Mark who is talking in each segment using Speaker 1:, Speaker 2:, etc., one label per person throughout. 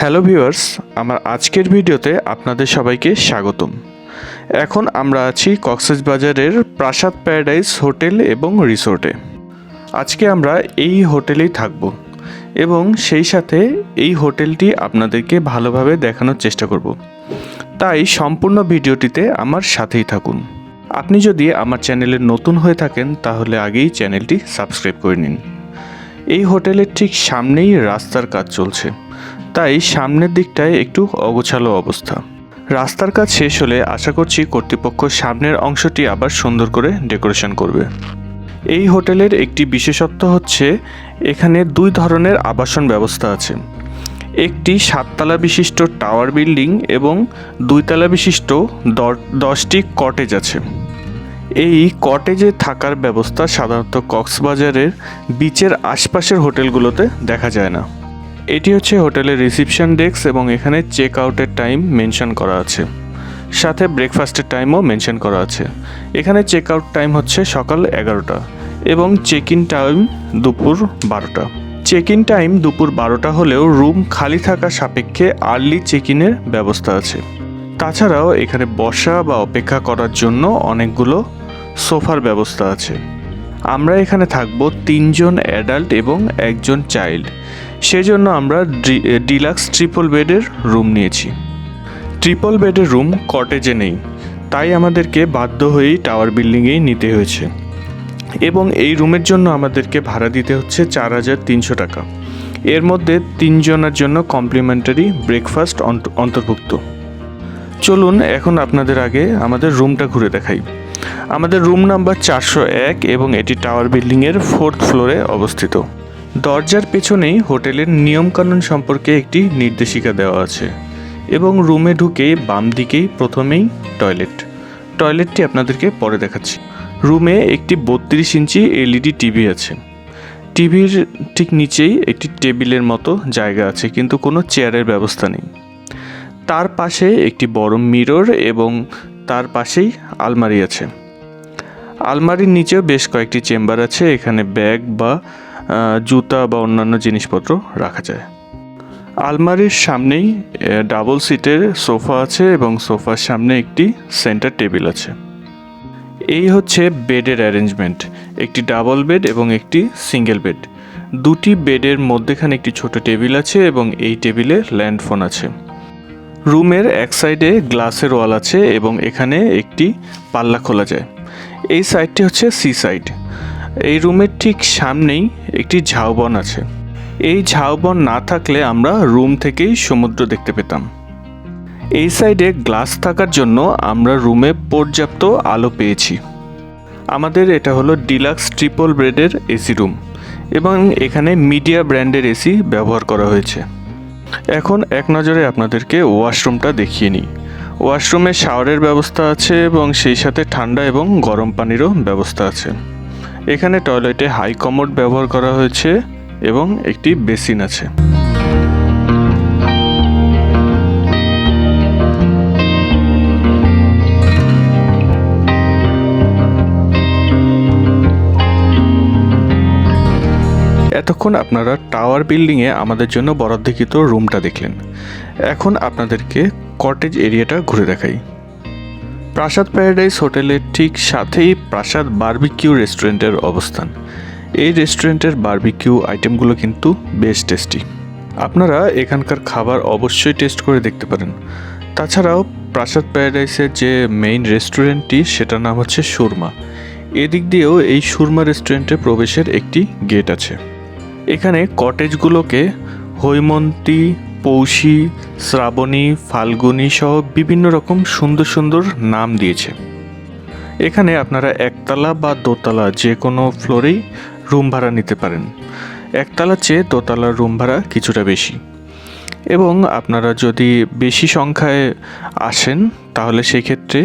Speaker 1: Hello viewers, আমার আজকের ভিডিওতে আপনাদের সবাইকে স্বাগতম। এখন আমরা আছি কক্সবাজারের প্রাসাদ প্যারাডাইস হোটেল এবং রিসোর্টে। আজকে আমরা এই হোটেলেই থাকব এবং সেই সাথে এই হোটেলটি আপনাদেরকে ভালোভাবে দেখানোর চেষ্টা করব। তাই সম্পূর্ণ ভিডিওটিতে আমার সাথেই থাকুন। আপনি যদি আমার চ্যানেলে নতুন হয়ে থাকেন তাহলে আগেই চ্যানেলটি সাবস্ক্রাইব করে নিন। এই হোটেলের ঠিক সামনেই রাস্তার কাজ চলছে, তাই সামনের দিকটায় একটু অগোছালো অবস্থা। রাস্তার কাজ শেষ হলে আশা করছি কর্তৃপক্ষ সামনের অংশটি আবার সুন্দর করে ডেকোরেশন করবে। এই হোটেলের একটি বিশেষত্ব হচ্ছে এখানে দুই ধরনের আবাসন ব্যবস্থা আছে। একটি 7 তলা বিশিষ্ট টাওয়ার বিল্ডিং এবং 2 তলা বিশিষ্ট 10টি কটেজ আছে। এই কটেজে থাকার ব্যবস্থা সাধারণত কক্সবাজারের বিচের আশপাশের হোটেলগুলোতে দেখা যায় না। এটি হচ্ছে হোটেলের রিসিপশন ডেস্ক এবং এখানে চেক আউটের টাইম মেনশন করা আছে, সাথে ব্রেকফাস্টের টাইমও মেনশন করা আছে। এখানে চেক আউট টাইম হচ্ছে সকাল 11টা এবং চেক ইন টাইম দুপুর 12টা। চেক ইন টাইম দুপুর 12টা হলেও রুম খালি থাকা সাপেক্ষে আর্লি চেক ইনের ব্যবস্থা আছে। তাছাড়াও এখানে বসা বা অপেক্ষা করার জন্য অনেকগুলো সোফার ব্যবস্থা আছে। আমরা এখানে থাকবো 3 জন অ্যাডাল্ট এবং 1 জন চাইল্ড, সেজন্য আমরা ডিলাক্স ট্রিপল বেডের রুম নিয়েছি। ট্রিপল বেডের রুম কটেজে নেই, তাই আমাদেরকে বাধ্য হয়েই টাওয়ার বিল্ডিংয়েই নিতে হয়েছে এবং এই রুমের জন্য আমাদেরকে ভাড়া দিতে হচ্ছে 4,300 টাকা। এর মধ্যে 3 জনের জন্য কমপ্লিমেন্টারি ব্রেকফাস্ট অন্তর্ভুক্ত। চলুন এখন আপনাদের আগে আমাদের রুমটা ঘুরে দেখাই। আমাদের রুম নাম্বার 401 এবং এটি টাওয়ার বিল্ডিংয়ের 4th ফ্লোরে অবস্থিত। দরজার পেছনেই হোটেলের নিয়মকানুন সম্পর্কে একটি নির্দেশিকা দেওয়া আছে এবং রুমে ঢুকে বাম দিকেই প্রথমেই টয়লেটটি আপনাদেরকে পরে দেখাচ্ছি। রুমে একটি 32 ইঞ্চি এলইডি টিভি আছে। টিভির ঠিক নিচেই একটি টেবিলের মতো জায়গা আছে, কিন্তু কোনো চেয়ারের ব্যবস্থা নেই। তার পাশে একটি বড় মিরর এবং তার পাশেই আলমারি আছে। আলমারির নিচেও বেশ কয়েকটি চেম্বার আছে, এখানে ব্যাগ বা জুতা বা অন্যান্য জিনিসপত্র রাখা যায়। আলমারির সামনেই ডাবল সিটের সোফা আছে এবং সোফার সামনে একটি সেন্টার টেবিল আছে। এই হচ্ছে বেডের অ্যারেঞ্জমেন্ট, একটি ডাবল বেড এবং একটি সিঙ্গেল বেড। দুটি বেডের মধ্যেখানে একটি ছোট টেবিল আছে এবং এই টেবিলে ল্যান্ডফোন আছে। রুমের এক সাইডে গ্লাসের ওয়াল আছে এবং এখানে একটি পাল্লা খোলা যায়। এই সাইডটি হচ্ছে সি সাইড। এই রুমের ঠিক সামনেই একটি ঝাউবন আছে। এই ঝাউবন না থাকলে আমরা রুম থেকেই সমুদ্র দেখতে পেতাম। এই সাইডে গ্লাস থাকার জন্য আমরা রুমে পর্যাপ্ত আলো পেয়েছি। আমাদের এটা হলো ডিলাক্স ট্রিপল বেডের এসি রুম এবং এখানে মিডিয়া ব্র্যান্ডের এসি ব্যবহার করা হয়েছে। এখন এক নজরে আপনাদেরকে ওয়াশরুমটা দেখিয়ে নিই। ওয়াশরুমে শাওয়ারের ব্যবস্থা আছে এবং সেই সাথে ঠান্ডা এবং গরম পানিরও ব্যবস্থা আছে। এখানে টয়লেটে হাই কমোড ব্যবহার করা হয়েছে এবং একটি বেসিন আছে। এতক্ষণ আপনারা টাওয়ার বিল্ডিংয়ে আমাদের জন্য বরাদ্দকৃত রুমটা দেখলেন। এখন আপনাদেরকে কটেজ এরিয়াটা ঘুরে দেখাই। প্রাসাদ প্যারাডাইস হোটেলের ঠিক সাথেই প্রাসাদ বারবিকিউ রেস্টুরেন্টের অবস্থান। এই রেস্টুরেন্টের বারবিকিউ আইটেমগুলো কিন্তু বেশ টেস্টি। আপনারা এখানকার খাবার অবশ্যই টেস্ট করে দেখতে পারেন। তাছাড়াও প্রাসাদ প্যারাডাইসের যে মেইন রেস্টুরেন্টটি সেটার নাম হচ্ছে সুরমা। এদিক দিয়েও এই সুরমা রেস্টুরেন্টে প্রবেশের একটি গেট আছে। এখানে কটেজগুলোকে হৈমন্তী, পৌষী, শ্রাবণী, ফাল্গুনী সহ বিভিন্ন রকম সুন্দর সুন্দর নাম দিয়েছে। এখানে আপনারা একতলা বা দোতলা যে কোনো ফ্লোরেই রুম ভাড়া নিতে পারেন। একতলার চেয়ে দোতলার রুম ভাড়া কিছুটা বেশি এবং আপনারা যদি বেশি সংখ্যায় আসেন তাহলে সেই ক্ষেত্রে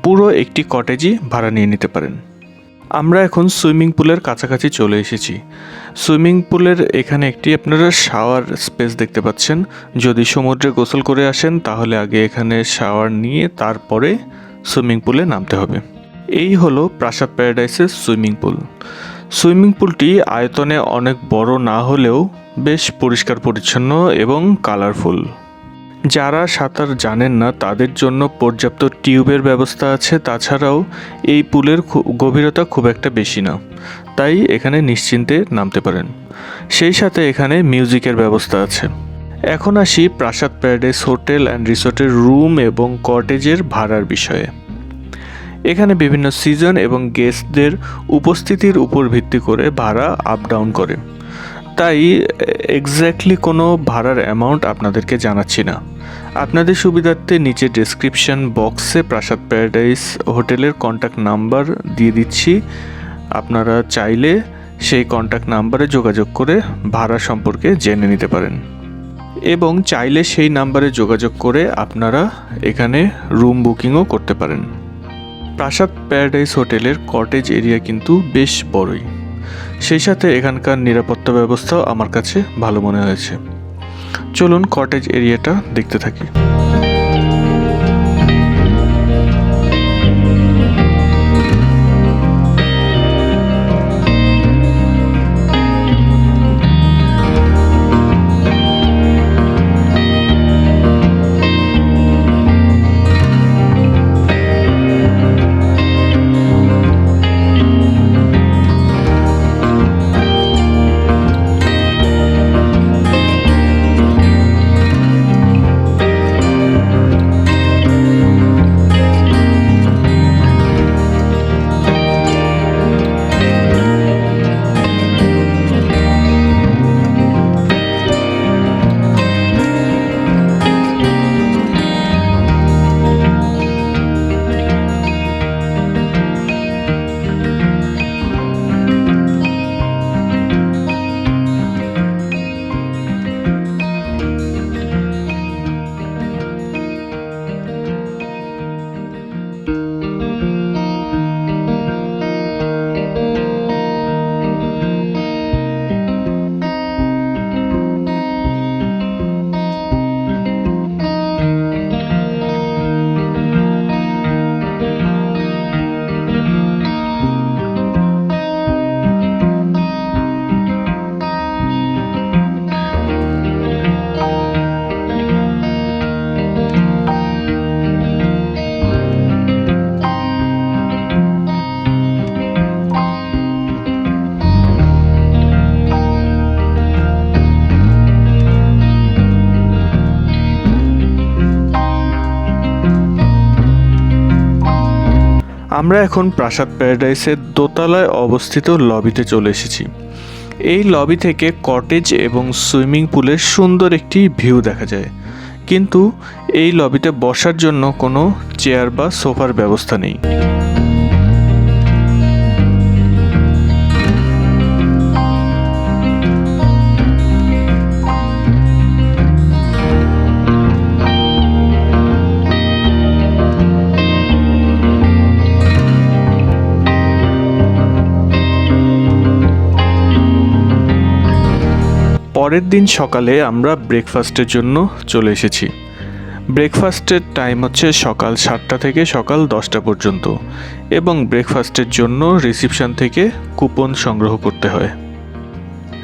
Speaker 1: পুরো একটি কটেজই ভাড়া নিয়ে নিতে পারেন। আমরা এখন সুইমিং পুলের কাছাকাছি চলে এসেছি। সুইমিং পুলের এখানে একটি আপনারা শাওয়ার স্পেস দেখতে পাচ্ছেন। যদি সমুদ্রে গোসল করে আসেন তাহলে আগে এখানে শাওয়ার নিয়ে তারপরে সুইমিং পুলে নামতে হবে। এই হলো প্রাসাদ প্যারাডাইসের সুইমিং পুল। সুইমিং পুলটি আয়তনে অনেক বড় না হলেও বেশ পরিষ্কার পরিচ্ছন্ন এবং কালারফুল। যারা সাঁতার জানেন না তাদের জন্য পর্যাপ্ত টিউবের ব্যবস্থা আছে। তাছাড়াও এই পুলের গভীরতা খুব একটা বেশি না, তাই এখানে নিশ্চিন্তে নামতে পারেন। সেই সাথে এখানে মিউজিকের ব্যবস্থা আছে। এখন আসি প্রাসাদ প্যারাডাইস হোটেল অ্যান্ড রিসোর্টের রুম এবং কটেজের ভাড়ার বিষয়ে। এখানে বিভিন্ন সিজন এবং গেস্টদের উপস্থিতির উপর ভিত্তি করে ভাড়া আপ ডাউন করে, তাই এক্স্যাক্টলি কোনো ভাড়ার অ্যামাউন্ট আপনাদেরকে জানাচ্ছি না। আপনাদের সুবিধার্থে নিচে ডেসক্রিপশন বক্সে প্রাসাদ প্যারাডাইস হোটেলের কন্ট্যাক্ট নাম্বার দিয়ে দিচ্ছি। আপনারা চাইলে সেই কন্ট্যাক্ট নাম্বারে যোগাযোগ করে ভাড়া সম্পর্কে জেনে নিতে পারেন, এবং চাইলে সেই নাম্বারে যোগাযোগ করে আপনারা এখানে রুম বুকিংও করতে পারেন। প্রাসাদ প্যারাডাইস হোটেলের কটেজ এরিয়া কিন্তু বেশ বড়ই, সেই সাথে এখানকার নিরাপত্তা ব্যবস্থাও আমার কাছে ভালো মনে হয়েছে। চলুন কটেজ এরিয়াটা দেখতে থাকি। আমরা এখন প্রাসাদ প্যারাডাইসের দোতলায় অবস্থিত লবিতে চলে এসেছি। এই লবি থেকে কটেজ এবং সুইমিং পুলের সুন্দর একটি ভিউ দেখা যায়, কিন্তু এই লবিতে বসার জন্য কোনো চেয়ার বা সোফার ব্যবস্থা নেই। পরের দিন সকালে আমরা ব্রেকফাস্টের জন্য চলে এসেছি। ব্রেকফাস্টের টাইম হচ্ছে সকাল 7টা থেকে সকাল 10টা পর্যন্ত, এবং ব্রেকফাস্টের জন্য রিসিপশন থেকে কুপন সংগ্রহ করতে হয়।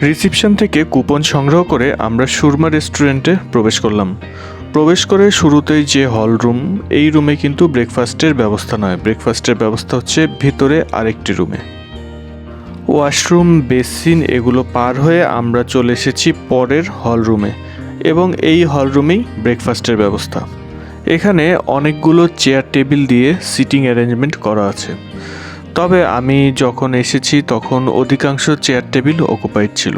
Speaker 1: রিসিপশন থেকে কুপন সংগ্রহ করে আমরা সুরমা রেস্টুরেন্টে প্রবেশ করলাম। প্রবেশ করে শুরুতেই যে হল রুম, এই রুমে কিন্তু ব্রেকফাস্টের ব্যবস্থা নয়, ব্রেকফাস্টের ব্যবস্থা হচ্ছে ভিতরে আরেকটি রুমে। ওয়াশরুম, বেসিন এগুলো পার হয়ে আমরা চলে এসেছি পরের হল রুমে, এবং এই হল রুমেই ব্রেকফাস্টের ব্যবস্থা। এখানে অনেকগুলো চেয়ার টেবিল দিয়ে সিটিং অ্যারেঞ্জমেন্ট করা আছে, তবে আমি যখন এসেছি তখন অধিকাংশ চেয়ার টেবিল অকুপাইড ছিল।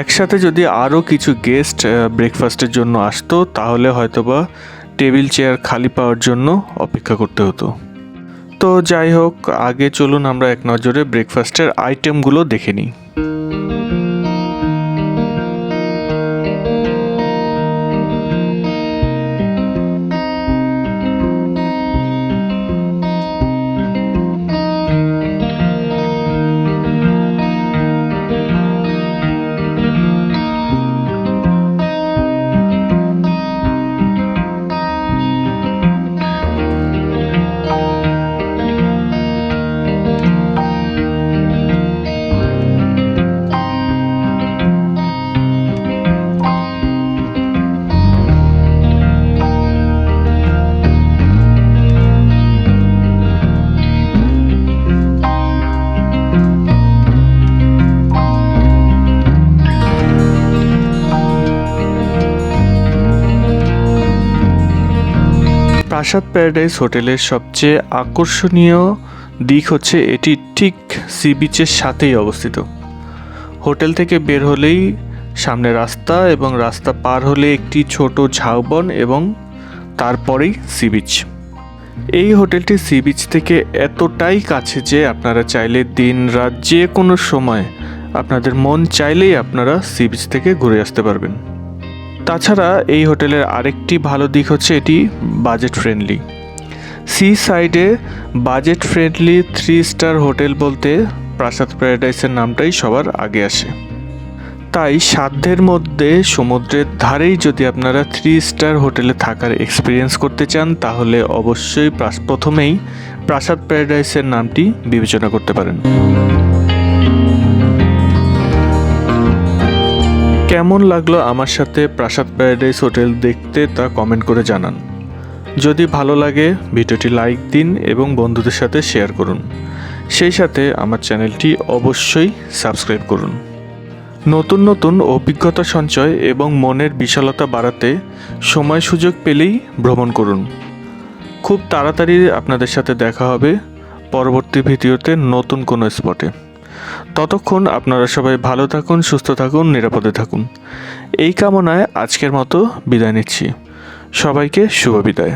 Speaker 1: একসাথে যদি আরও কিছু গেস্ট ব্রেকফাস্টের জন্য আসতো তাহলে হয়তোবা টেবিল চেয়ার খালি পাওয়ার জন্য অপেক্ষা করতে হতো। তো যাই হোক, আগে চলুন আমরা এক নজরে ব্রেকফাস্টের আইটেমগুলো দেখে নিই। প্রাসাদ প্যারাডাইস হোটেলের সবচেয়ে আকর্ষণীয় দিক হচ্ছে এটি ঠিক সি বিচের সাথেই অবস্থিত। হোটেল থেকে বের হলেই সামনে রাস্তা এবং রাস্তা পার হলে একটি ছোট ঝাউবন এবং তারপরেই সি বিচ। এই হোটেলটি সি বিচ থেকে এতটাই কাছে যে আপনারা চাইলে দিন রাত যে কোনো সময় আপনাদের মন চাইলেই আপনারা সি বিচ থেকে ঘুরে আসতে পারবেন। তাছাড়া এই হোটেলের আরেকটি ভালো দিক হচ্ছে এটি বাজেট ফ্রেন্ডলি। সি সাইডে বাজেট ফ্রেন্ডলি 3 স্টার হোটেল বলতে প্রাসাদ প্যারাডাইসের নামটাই সবার আগে আসে। তাই সাধ্যের মধ্যে সমুদ্রের ধারেই যদি আপনারা 3 স্টার হোটেলে থাকার এক্সপিরিয়েন্স করতে চান তাহলে অবশ্যই প্রথমেই প্রাসাদ প্যারাডাইসের নামটি বিবেচনা করতে পারেন। কেমন লাগলো আমার সাথে প্রাসাদ প্যারাডাইস হোটেল দেখতে তা কমেন্ট করে জানান। যদি ভালো লাগে ভিডিওটি লাইক দিন এবং বন্ধুদের সাথে শেয়ার করুন। সেই সাথে আমার চ্যানেলটি অবশ্যই সাবস্ক্রাইব করুন। নতুন নতুন অভিজ্ঞতা সঞ্চয় এবং মনের বিশালতা বাড়াতে সময় সুযোগ পেলেই ভ্রমণ করুন। খুব তাড়াতাড়ি আপনাদের সাথে দেখা হবে পরবর্তী ভিডিওতে নতুন কোনো স্পটে। ততক্ষণ আপনারা সবাই ভালো থাকুন, সুস্থ থাকুন, নিরাপদে থাকুন। এই কামনায় আজকের মতো বিদায় নিচ্ছি। সবাইকে শুভ বিদায়।